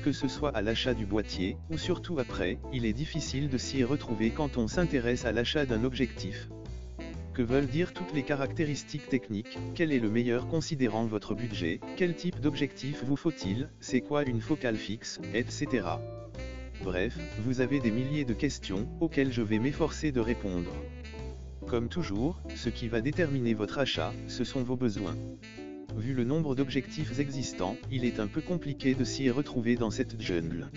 Que ce soit à l'achat du boîtier, ou surtout après, il est difficile de s'y retrouver quand on s'intéresse à l'achat d'un objectif. Que veulent dire toutes les caractéristiques techniques? Quel est le meilleur considérant votre budget? Quel type d'objectif vous faut-il? C'est quoi une focale fixe? Etc. Bref, vous avez des milliers de questions, auxquelles je vais m'efforcer de répondre. Comme toujours, ce qui va déterminer votre achat, ce sont vos besoins. Vu le nombre d'objectifs existants, il est un peu compliqué de s'y retrouver dans cette jungle.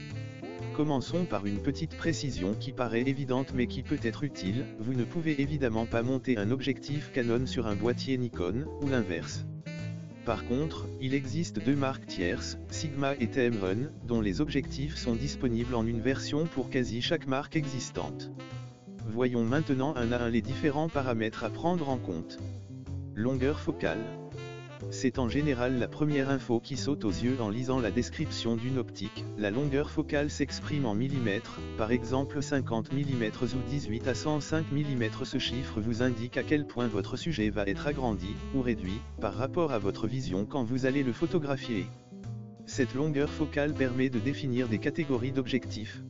Commençons par une petite précision qui paraît évidente mais qui peut être utile, vous ne pouvez évidemment pas monter un objectif Canon sur un boîtier Nikon, ou l'inverse. Par contre, il existe deux marques tierces, Sigma et Tamron, dont les objectifs sont disponibles en une version pour quasi chaque marque existante. Voyons maintenant un à un les différents paramètres à prendre en compte. Longueur focale. C'est en général la première info qui saute aux yeux en lisant la description d'une optique. La longueur focale s'exprime en millimètres, par exemple 50 mm ou 18 à 105 mm. Ce chiffre vous indique à quel point votre sujet va être agrandi, ou réduit, par rapport à votre vision quand vous allez le photographier. Cette longueur focale permet de définir des catégories d'objectifs.